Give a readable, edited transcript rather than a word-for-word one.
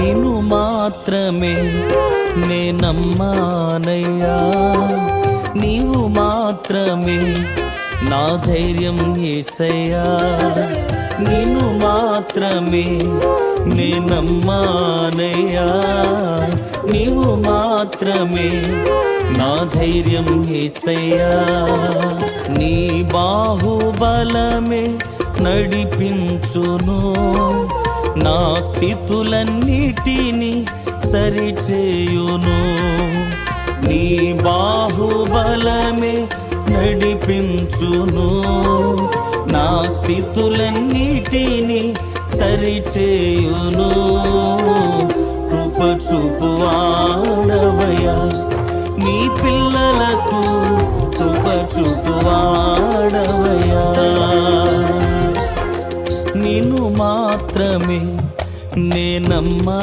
నిన్ను మాత్రమే నే నమ్మానయ్యా, నీవు మాత్రమే నా ధైర్యం యేసయ్యా, నిన్ను మాత్రమే నే నమ్మానయ్యా, నీవు మాత్రమే నా ధైర్యం యేసయ్యా. నీ బాహుబలమే నడిపించును, నా స్థితులన్నిటినీ సరిచేయును. నీ బాహుబలమే నడిపించును, నా స్థితులన్నిటినీ సరిచేయును. కృప చూపువాడవయ్యా, నీ పిల్లలకు కృప చూపువాడవయ్యా, నిన్ను మాత్రమే నే నమ్మా.